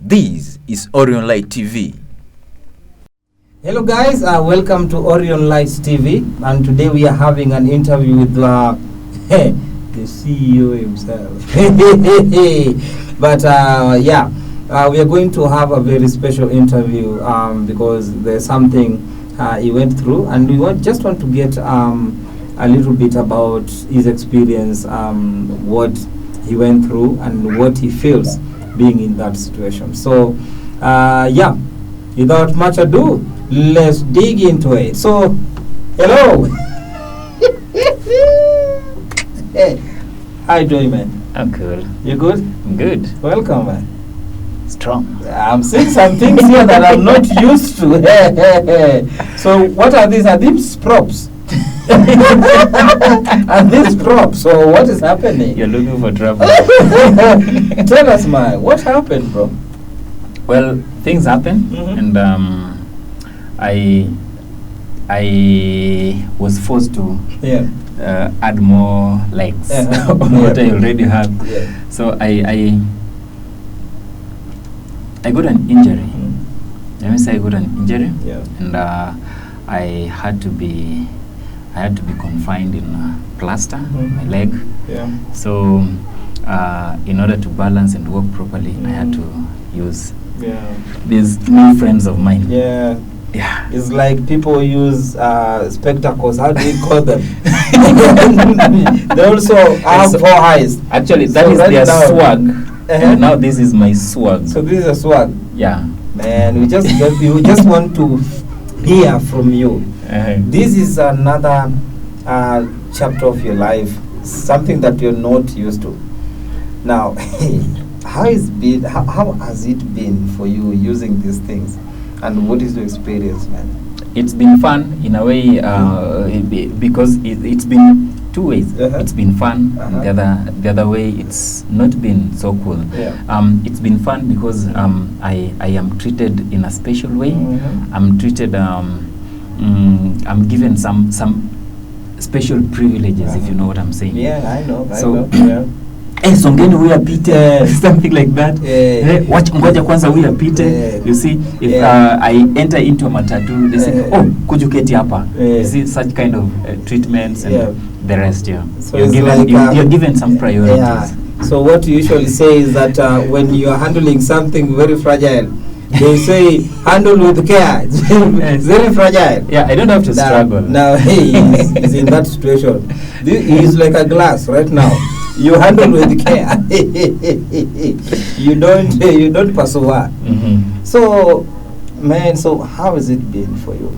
This is Orionlite TV. Hello guys, welcome to Orionlite TV, and today we are having an interview with the CEO himself. But we are going to have a very special interview because there's something he went through, and we just want to get a little bit about his experience, what he went through and what he feels being in that situation. So without much ado, let's dig into it. So hello. Hey, how you doing, man? I'm cool. You good? I'm good. Welcome, man. Strong. I'm seeing some things here that I'm not used to. So what are these? Are these props? Are these props? So what is happening? You're looking for trouble. Tell us, man. What happened, bro? Well, things happen, and I was forced to add more likes on what I already have. Yeah. So I got an injury. Let me say I got an injury, and I had to be confined in a plaster, my leg. Yeah. So in order to balance and walk properly, I had to use these new friends of mine. Yeah. Yeah. It's like people use spectacles. How do you call them? They also have 4 eyes. Actually, that So is right their now- swag. And now this is my swag. So this is a swag. Yeah. Man, we just want to hear from you. This is another chapter of your life, something that you're not used to. Now, how has it been for you using these things, and what is your experience, man? It's been fun in a way because it's been 2 ways. It's been fun, and the other way it's not been so cool. It's been fun because I am treated in a special way. I'm treated I'm given some special privileges, if you know what I'm saying. Yeah, I know. Songeni huyu apite, something like that. Ngoja kwanza huyu apite. You see, if I enter into a matatu, they say, oh, could you get hapa? You see, such kind of treatments and the rest. So you're given some priorities. Yeah. So what you usually say is that when you are handling something very fragile, they say handle with care. It's very fragile. Yeah, I don't have to struggle. Now he's in that situation. He's like a glass right now. You handle with care. you don't persevere. So, man, so how has it been for you?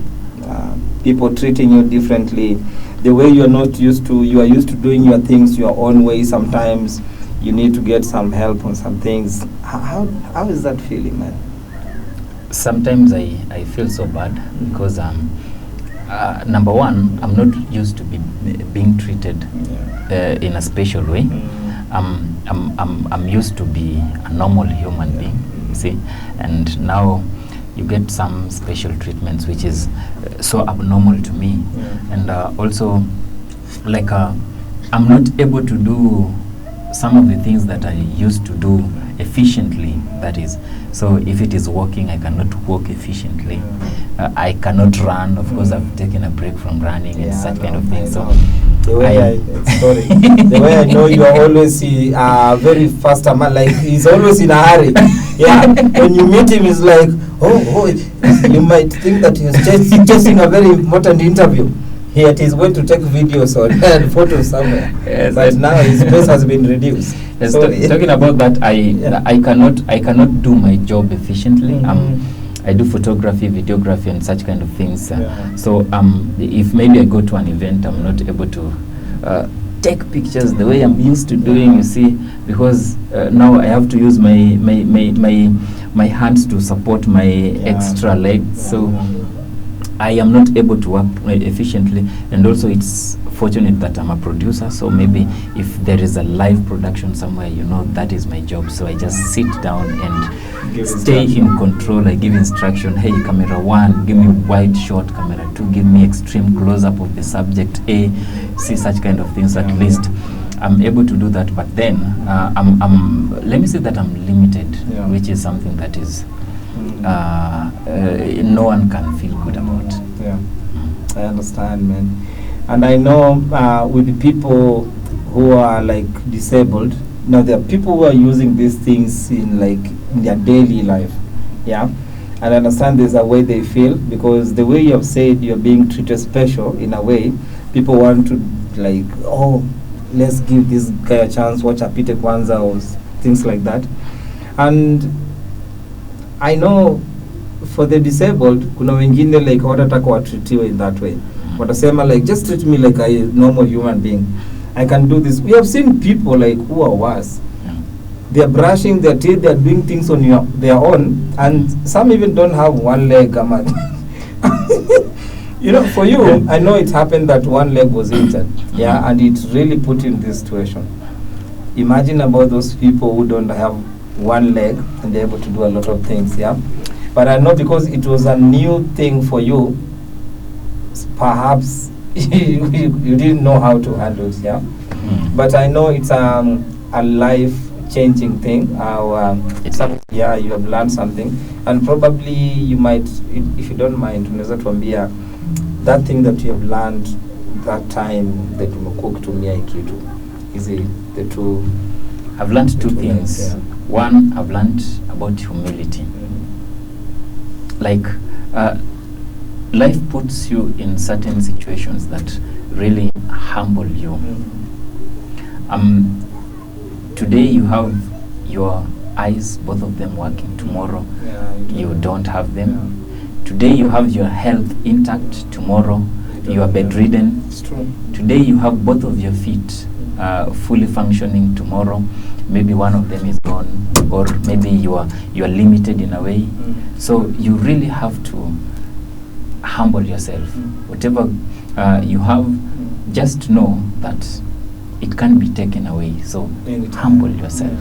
People treating you differently, the way you are used to doing your things your own way. Sometimes you need to get some help on some things. How is that feeling, man? Sometimes I feel so bad because number one, I'm not used to being treated in a special way. I'm used to be a normal human being, you see, and now you get some special treatments which is so abnormal to me, and also like I'm not able to do some of the things that I used to do efficiently, that is. So if it is walking, I cannot walk efficiently. I cannot run. Of course, I've taken a break from running and such kind of things. So the way I know you are always very fast man, like he's always in a hurry. Yeah, when you meet him, it's like, oh, you might think that he's chasing a very important interview. Yet he's going to take videos or photos somewhere. Yes, but now his pace has been reduced. Talking about that, I cannot do my job efficiently. I do photography, videography, and such kind of things. So if maybe I go to an event, I'm not able to take pictures the way I'm used to doing. You see, because now I have to use my hands to support my extra legs. So I am not able to work efficiently, and also it's fortunate that I'm a producer, so maybe if there is a live production somewhere, that is my job. So I just sit down and stay in control. I give instruction, hey, camera 1, give me wide shot, camera 2, give me extreme close-up of the subject A, see such kind of things. At least I'm able to do that, but then let me say that I'm limited which is something that is no one can feel good about. Yeah, I understand, man. And I know with the people who are like disabled, now there are people who are using these things in their daily life. Yeah. And I understand there's a way they feel, because the way you have said you're being treated special in a way, people want to like, oh, let's give this guy a chance, watch Apite Kwanza or things like that. And I know for the disabled, kuna wengine like watataka watritiwe in that way. Watasema like, just treat me like a normal human being. I can do this. We have seen people like who are worse. They're brushing their teeth, they're doing things on their own, and some even don't have one leg. You know, for you, I know it happened that one leg was injured, yeah, and it really put you in this situation. Imagine about those people who don't have one leg and they're able to do a lot of things, yeah. But I know because it was a new thing for you, perhaps you didn't know how to handle it, yeah. But I know it's a life-changing thing. Yeah, you have learned something, and probably you might, if you don't mind, unaweza tuambia that thing that you have learned that time that umekuwa kutumia kitu. Is it the two? I've learned two things. Yeah. One, I've learned about humility. Like, life puts you in certain situations that really humble you. Today you have your eyes, both of them working. Tomorrow you don't have them. Yeah. Today you have your health intact. Tomorrow you are bedridden. It's true. Today you have both of your feet fully functioning. Tomorrow maybe one of them is gone, or maybe you are limited in a way. So you really have to humble yourself. Whatever you have, just know that it can be taken away. So humble yourself.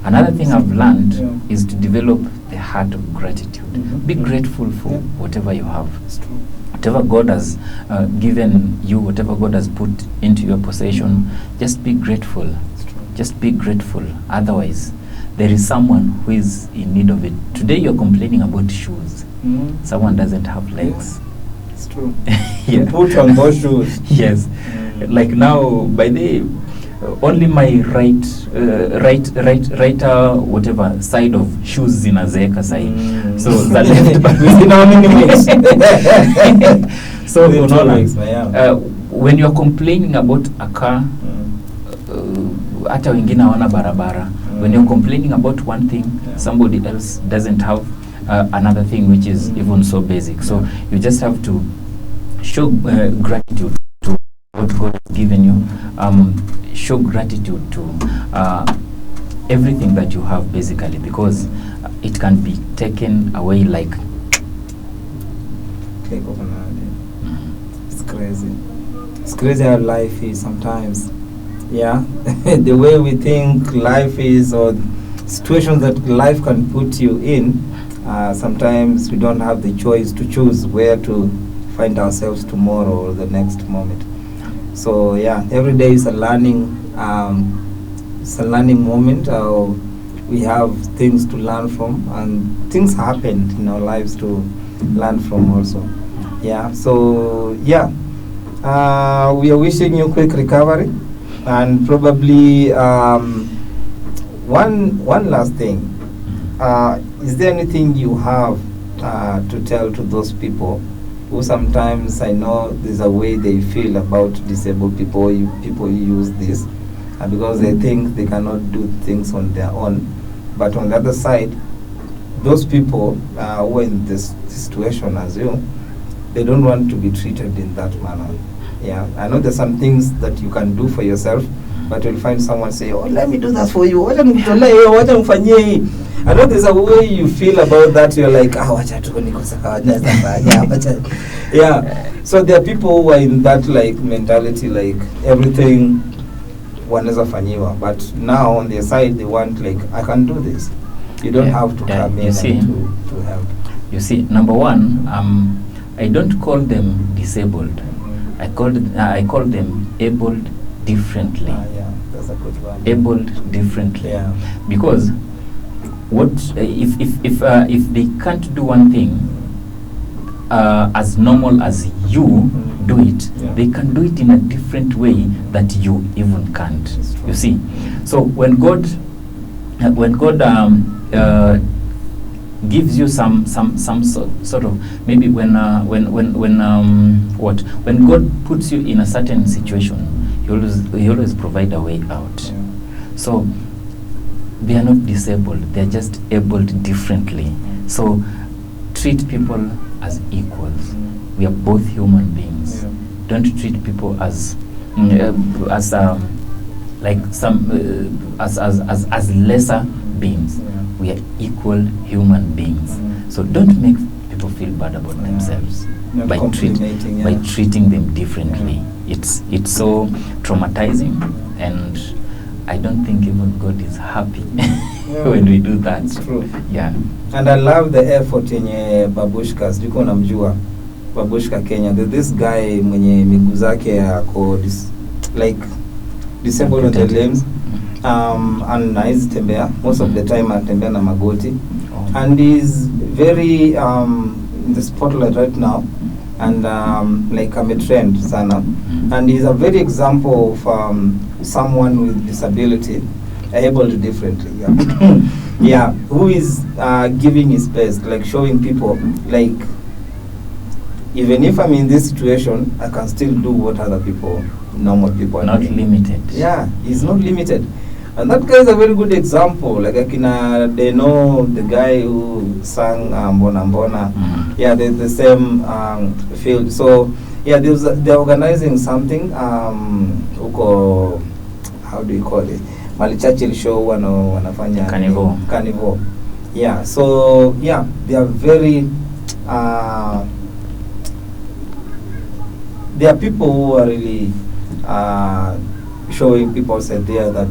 Another thing I've learned is to develop the heart of gratitude. Be grateful for whatever you have. Whatever God has given you, whatever God has put into your possession, just be grateful. Just be grateful. Otherwise, there is someone who is in need of it. Today you're complaining about shoes. Someone doesn't have legs. It's true. Yeah. Put on those shoes. Yes. Like now, by the only my right whatever side of shoes zinazeeka sahi. So the left but within how many minutes? So when you're complaining about a car, hata wengine hawana barabara. When you're complaining about one thing, somebody else doesn't have another thing which is even so basic. So you just have to show gratitude to what God has given you. Show gratitude to everything that you have, basically, because it can be taken away like click of an eye. It's crazy. It's crazy how life is sometimes. Yeah, the way we think life is, or situations that life can put you in, sometimes we don't have the choice to choose where to find ourselves tomorrow or the next moment. So yeah, every day is a learning moment. We have things to learn from, and things happen in our lives to learn from also. Yeah, so yeah, we are wishing you quick recovery, and probably one last thing. Is there anything you have to tell to those people who sometimes, I know there's a way they feel about disabled people, people use this because they think they cannot do things on their own. But on the other side, those people who are in this situation as you, they don't want to be treated in that manner. Yeah, I know there's some things that you can do for yourself, but you'll find someone say, oh, let me do that for you. I know there's a way you feel about that. You're like, yeah. So there are people who are in that like mentality, like everything wanaweza fanyiwa. But now on their side, they want like, I can do this. You don't have to come in to help. You see, number one, I don't call them disabled. I call them abled differently. Yeah, that's a good one. Abled differently. Yeah. Because what if they can't do one thing as normal as you do it, they can do it in a different way that you even can't. You see, so when God gives you some sort of, maybe when God puts you in a certain situation, he always provide a way out. So they are not disabled, they are just abled differently. So treat people as equals. We are both human beings. Don't treat people as lesser beings. We are equal human beings. So don't make people feel bad about themselves by treating them differently. It's so traumatizing, and I don't think even God is happy when we do that. It's true. Yeah. And I love the effort in Babushkas. Juko namjua Babushka Kenya. There's this guy mwenye miguu zake ako disabled on the limbs. And haizi tembea. Most of the time anatembea na magoti. And he's very in the spotlight right now. And like I'm a trend sana. And he's a very example of someone with disability, able differently. Yeah, who is giving his best, like showing people, like even if I'm in this situation, I can still do what other people, normal people are Not doing. limited. Yeah, he's not limited. And that guy is a very good example. Like they know the guy who sang Mbona Mbona. Yeah, the same field. So yeah, they're organizing something. Uko, how do you call it? Mali Churchill show wanafanya Carnival. Yeah, so yeah, they are very there are people who are really showing people outside there that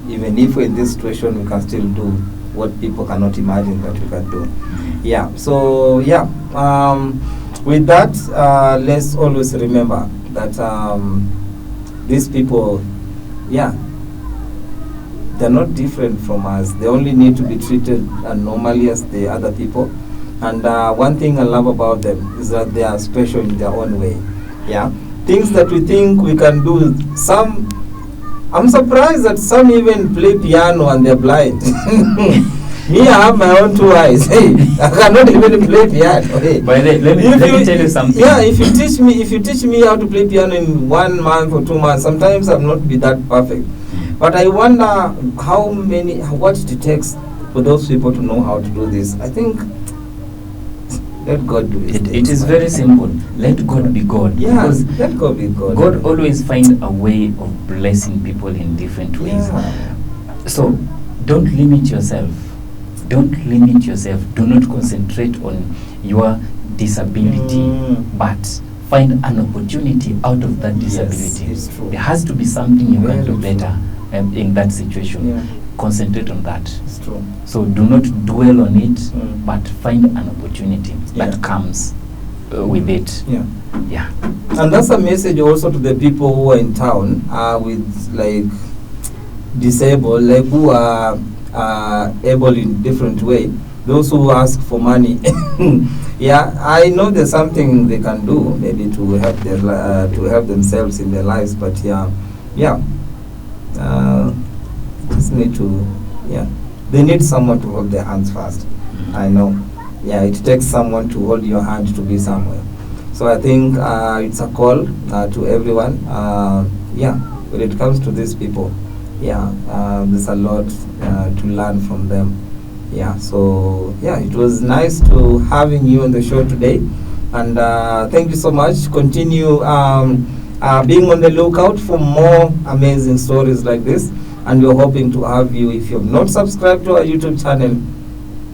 even if we're in this situation, we can still do what people cannot imagine that we can do. Yeah, so yeah, with that, let's always remember that these people, yeah, they're not different from us. They only need to be treated normally as the other people. And one thing I love about them is that they are special in their own way. Yeah, things that we think we can do. I'm surprised that some even play piano and they're blind. Me, I have my own two eyes. Hey, I cannot even play piano. Hey. But let me tell you something. Yeah, if you teach me how to play piano in 1 month or 2 months, sometimes I'll not be that perfect. But I wonder what it takes for those people to know how to do this. I think let God do it. It is very simple. Let God be God. Yeah, because let God be God. God always finds a way of blessing people in different ways. Yeah. So don't limit yourself. Don't limit yourself. Do not concentrate on your disability, but find an opportunity out of that disability. Yes, it's true. There has to be something you Very can do true. better in that situation. Yeah. Concentrate on that. It's true. So do not dwell on it, but find an opportunity that Yeah. comes with it. Yeah. Yeah. And that's a message also to the people who are in town with like disabled, like who are able in different way. Those who ask for money. Yeah, I know there's something they can do maybe to help to help themselves in their lives, but just need to, they need someone to hold their hands fast. I know. Yeah, it takes someone to hold your hand to be somewhere. So I think it's a call to everyone. When it comes to these people, there's a lot to learn from them. Yeah, so it was nice to having you on the show today, and thank you so much. Continue being on the lookout for more amazing stories like this, and we're hoping to have you. If you have not subscribed to our YouTube channel,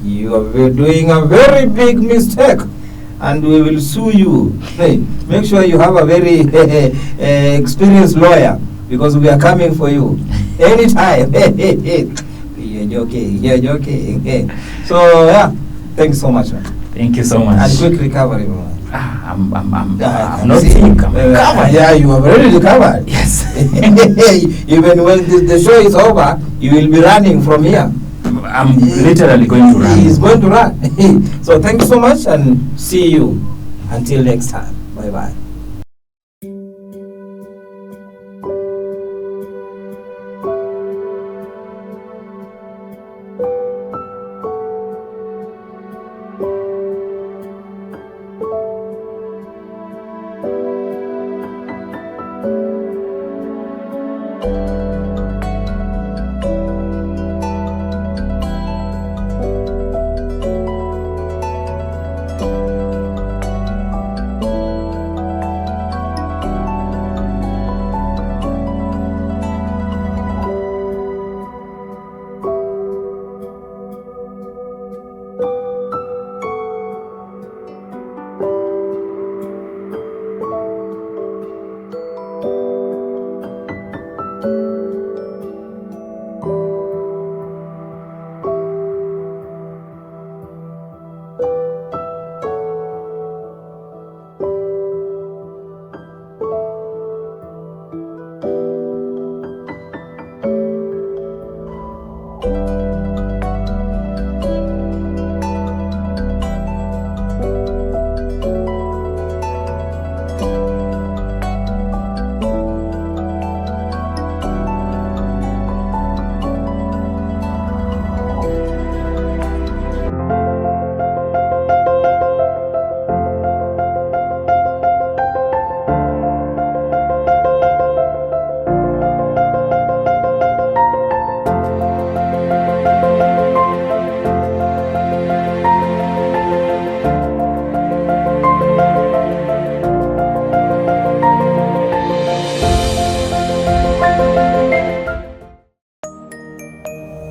you are doing a very big mistake, and we will sue you. Hey, make sure you have a very experienced lawyer, because we are coming for you anytime. You're joking. So thank you so much, man. Thank you so much. And quick recovery, man. I'm not sick. I'm recovered. Yeah, you have already recovered. Yes. Even when the show is over, you will be running from here. I'm literally going to run. He's going to run. So thank you so much and see you until next time. Bye-bye.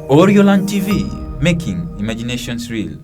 Orionlite TV, making imaginations real.